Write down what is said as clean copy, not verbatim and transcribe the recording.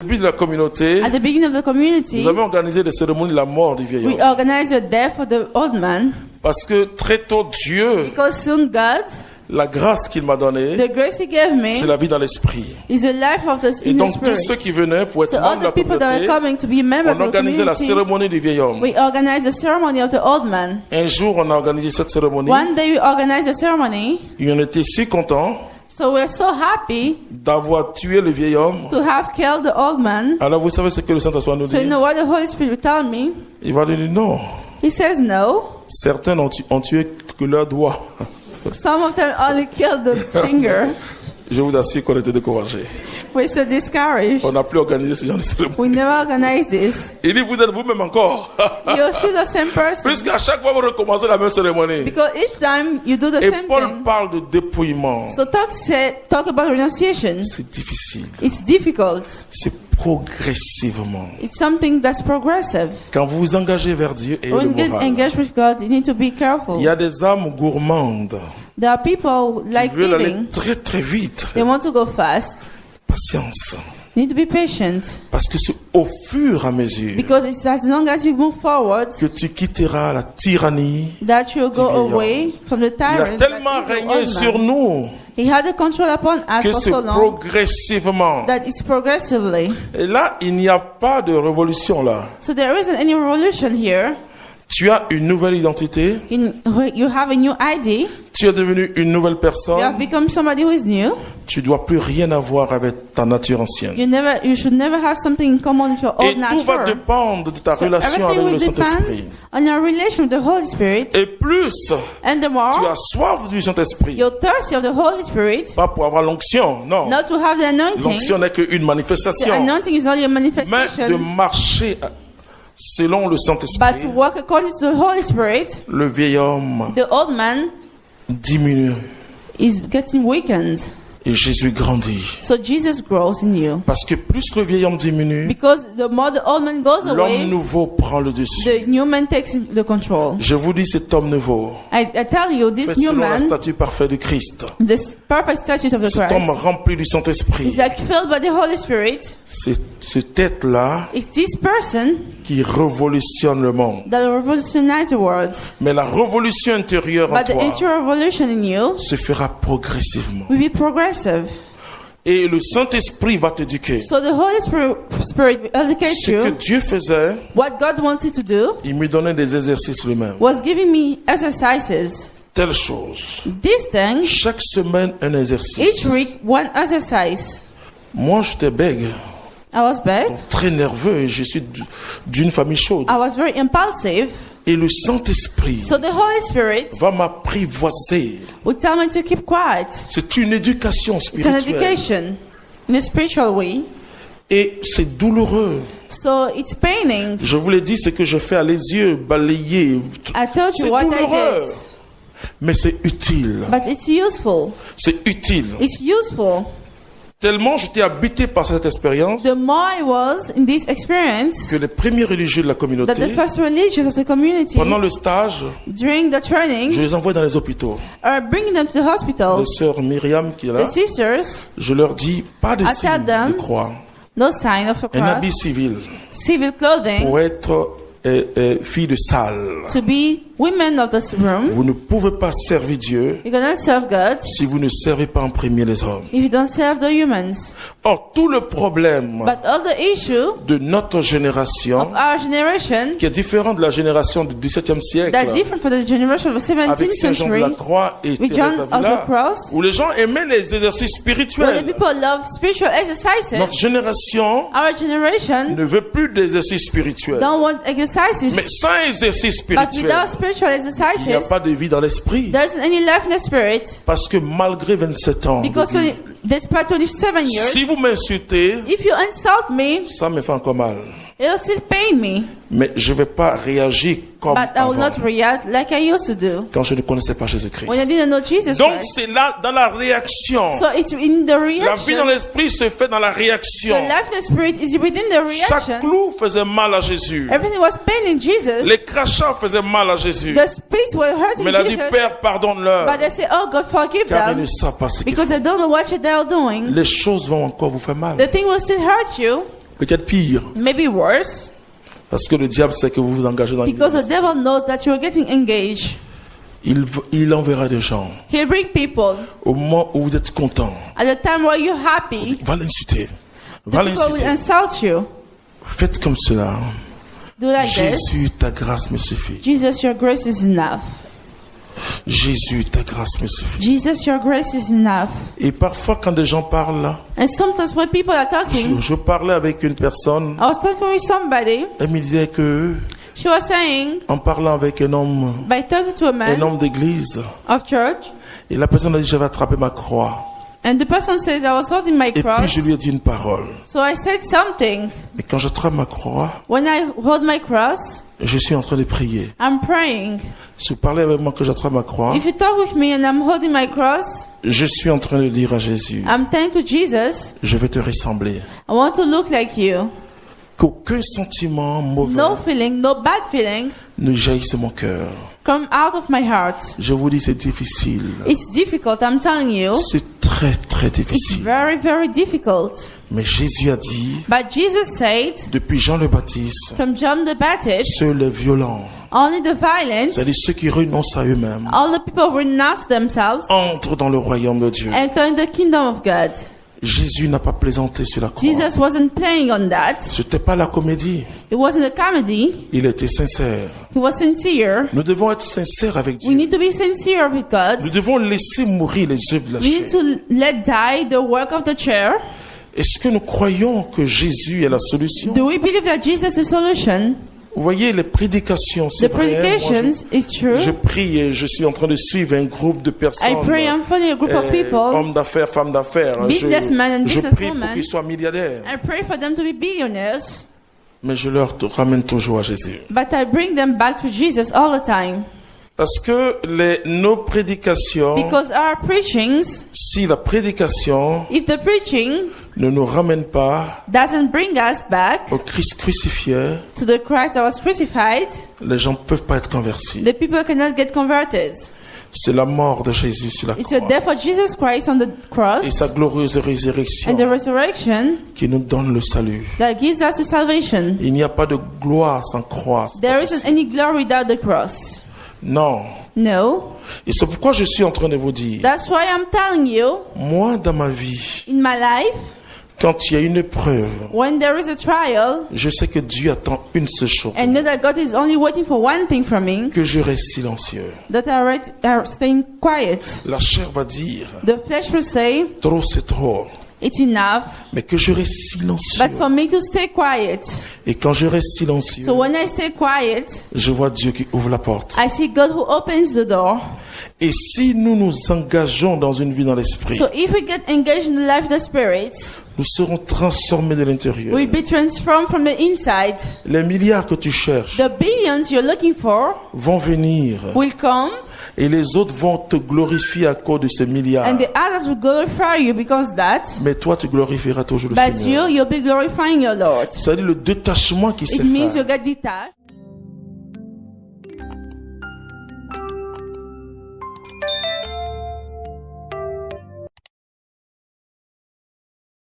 début de la communauté, At the beginning of the community, nous avons organisé des cérémonies de la mort du vieil we homme. organized the death of the old man Parce que très tôt, Dieu, because soon God, la grâce qu'il m'a donnée, the grace He gave me, c'est la vie dans l'esprit. is the life of the Et in the donc tous spirit. ceux qui venaient pour être So all membres de la the people that communauté, were coming to be members on of the organisait la community, cérémonie du vieil homme. we organized the ceremony of the old man. Un jour, on a organisé cette cérémonie. One day we organized the ceremony, Et on était si contents so we're so happy d'avoir tué le vieil homme. to have killed the old man. Alors vous savez ce que le Saint-Esprit nous So you dit? know what the Holy Spirit will tell me? Il va lui dire non. He says no. Certains ont tué que leur doigt. Some of them only killed the finger. Je vous assure qu'on était découragés. We're so discouraged. On n'a plus organisé ce genre de cérémonie. We never organized this. Il dit, vous êtes vous-même encore. You're still the same person. Puisqu'à chaque fois, vous recommencez la même cérémonie. Because each time you do the Et same Paul thing. parle de dépouillement. So talk about renunciation. C'est difficile. It's difficult. C'est progressivement. It's something that's progressive. Quand vous vous engagez vers Dieu et le When you get moral, engaged with God, you need to be careful. il y a des âmes gourmandes There are people like qui veulent aller eating. très très vite. They want to go fast. Patience. You need to be patient. Parce que c'est au fur et à mesure Because it's as long as you move forward que tu quitteras la tyrannie. that you'll go vieillard. away from the Il a tyrant. tellement that is the régné old sur man. nous He had the control upon us que for c'est so long progressivement. that it's progressively. Et là, il n'y a pas de révolution là. So there isn't any revolution here. Tu as une nouvelle identité. You have a new ID. Tu es devenu une nouvelle You have personne. become somebody who is new. Tu dois plus rien avoir avec ta nature ancienne. You should never have something in common with your Et old tout va nature. dépendre de ta So relation everything avec le will Saint-Esprit. depend on your relation with the Holy Spirit. Et plus And the tu more as soif du Saint-Esprit, you're thirsty of the Holy Spirit, pas pour avoir l'onction, non. not to have the anointing. L'onction n'est qu'une The manifestation, anointing is only a mais de manifestation. marcher selon le But Saint-Esprit. to walk according to the Holy Spirit, Le vieil homme the old man diminue is getting weakened. et Jésus grandit. So Jesus grows in you. Parce que plus le vieil homme diminue, Because the more the old man goes l'homme away, nouveau prend le dessus. the new man takes the control. Je vous dis, cet homme nouveau I tell you, fait this new selon la man, statue parfaite de Christ. this perfect statue of the Cet homme Christ, rempli du Saint-Esprit. is like filled by the Holy Spirit. C'est cette tête-là It's this person qui révolutionne le monde. that revolutionizes the world. Mais la révolution intérieure en But the toi interior revolution in you se fera progressivement. will be progressive. Et le Saint-Esprit va t'éduquer. So the Holy Spirit will educate Ce que you. Dieu faisait, What God wanted to do il me donnait des exercices lui-même. was giving me exercises. Telle chose. This thing, Chaque semaine, un exercice. each week, one exercise. Moi, j'étais bègue, I was bad. très nerveux, et je suis d'une famille chaude. I was very impulsive. Et le Saint-Esprit So the Holy Spirit va m'apprivoiser. would tell me to keep quiet. C'est une éducation It's an spirituelle. education in a spiritual way. Et c'est douloureux. So it's paining. Je vous l'ai dit, ce que je fais à les yeux balayés. I told C'est you what I douloureux. did. Mais c'est utile. But it's useful. C'est utile. It's useful. Tellement j'étais habité par cette expérience The more I was in this experience, que les premiers religieux de la that the communauté, first religious of the community, pendant le stage, during the je training, les envoie dans les hôpitaux. are bringing them to the La hospitals. sœur Myriam qui est là, The sisters, je leur dis pas de I signe tell them, de croix, no sign of a un habit cross, civil civil clothing, pour être fille de salle. to be women of this room. Vous ne pouvez pas servir Dieu You cannot serve God si vous ne servez pas en premier les hommes. if you don't serve the humans. Or, tout le problème But all the issue de notre génération, of our generation qui est différent de la génération du XVIIe siècle, that different from the generation of the avec 17th Saint Jean de la century, Croix et with Thérèse John of d'Avila, the Cross, où les gens aimaient les exercices where the spirituels. people love spiritual exercises. Notre génération Our generation ne veut plus d'exercices spirituels. don't want exercises, Mais sans exercice but spirituel, without spiritual il n'y a exercises, pas de vie dans l'esprit. there isn't any life in the spirit. Parce que malgré 27 ans, de Because vie, despite 27 years, si vous m'insultez, if you insult me, ça me fait encore mal. it'll still pain me. Mais je ne vais pas réagir comme But I will avant, not react like I used to do quand je ne connaissais pas Jésus-Christ. when I didn't know Jesus Donc Christ. c'est là, dans la réaction. So it's in the La vie reaction. dans l'esprit se fait dans la réaction. The life in the spirit is within the Chaque reaction. clou faisait mal à Jésus. Everything was paining Jesus. Les crachats faisaient mal à Jésus. The spirits were hurting Mais il a dit, Jesus. Père, pardonne-leur, But they say, oh God, forgive car ils them. ne savent pas ce qu'ils Because font. they don't know what they are doing. Les choses vont encore vous faire mal. The thing will still hurt you. Peut-être pire. Maybe worse. Parce que le diable sait que vous vous engagez dans Because the l'église. devil knows that you're getting engaged. Il enverra des gens. He'll bring people Au moment où vous êtes content, at the time where you're happy. va l'insulter. The Va people will l'insulter. insult you. Faites comme cela. Do like this. Jésus, ta grâce me suffit. Jesus, your grace is enough. Jésus, ta grâce me suffit. Jesus, your grace is enough. Et parfois, quand des gens parlent, And sometimes when people are talking, je parlais avec une personne, I was talking with somebody. elle me disait que, She was saying, en parlant avec un homme by talking to a man d'église, of church, et la personne a dit, j'avais attrapé ma croix. and the person says, I was holding my Et puis, cross. je lui ai dit une parole. So I said something. Et quand j'attrape ma croix, When I hold my cross, je suis en train de prier. I'm praying. Si vous parlez avec moi que j'attrape ma croix, If you talk with me and I'm holding my cross, je suis en train de dire à Jésus, I'm telling to Jesus, je vais te ressembler. I want to look like you. Qu'aucun sentiment mauvais No feeling, no bad feeling ne jaillisse de mon cœur. come out of my heart. Je vous dis, c'est difficile. It's difficult, I'm telling you. C'est très, très It's difficile. very, very difficult. Mais Jésus a dit, But Jesus said, depuis Jean le Baptiste, from John the Baptist, seuls les violents, only the violent, c'est-à-dire ceux qui renoncent à eux-mêmes, all the people who renounce themselves, entrent dans le royaume de Dieu. enter in the kingdom of God. Jésus n'a pas plaisanté sur la croix. Jesus wasn't playing on that. C'était pas la comédie. It wasn't a comedy. Il était sincère. He was sincere. Nous devons être sincères avec We Dieu. need to be sincere with God. Nous devons laisser mourir les œuvres de la We need chair. to let die the work of the chair. Est-ce que nous croyons que Jésus est la solution? Do we believe that Jesus is the solution? Vous voyez, les prédications, c'est The vrai. Moi, predications is true. je prie et je suis en train de suivre un groupe de personnes. I pray, I'm following a group of people. Hommes d'affaires, femmes d'affaires. Businessmen and je prie pour businesswomen. qu'ils soient milliardaires. I pray for them to be billionaires. Mais je leur ramène toujours à Jésus. But I bring them back to Jesus all the time. Parce que nos prédications, Because our preachings, si la prédication if the preaching ne nous ramène pas doesn't bring us back au Christ crucifié, to the Christ that was crucified, les gens ne peuvent pas être convertis. the people cannot get converted. C'est la mort de Jésus sur la It's the croix death of Jesus Christ on the et sa cross glorieuse résurrection and the resurrection qui nous donne le salut. that gives us the salvation. Il n'y a pas de gloire sans croix. C'est There pas isn't possible. any glory without the cross. Non. No. Et c'est pourquoi je suis en train de vous dire, That's why I'm telling you, moi dans ma vie, in my life, quand il y a une épreuve, when there is a trial, je sais que Dieu attend une seule chose, and know that God is only waiting for one thing from me, que je reste silencieux. that I are staying quiet. La chair va dire, The flesh will say, trop c'est trop, it's enough, mais que je reste silencieux. but for me to stay quiet. Et quand je reste silencieux, So when I stay quiet, je vois Dieu qui ouvre la porte. I see God who opens the door. Et si nous nous engageons dans une vie dans l'esprit, So if we get engaged in the life of the Spirit, nous serons transformés de l'intérieur. we'll be transformed from the inside. Les milliards que tu cherches The billions you're looking for vont venir will come, et les autres vont te glorifier à cause de ces milliards. and the others will glorify you because that. Mais toi, tu glorifieras toujours le But Seigneur. you'll be glorifying your Lord. C'est-à-dire le détachement qui s'est It means fait. you get detached.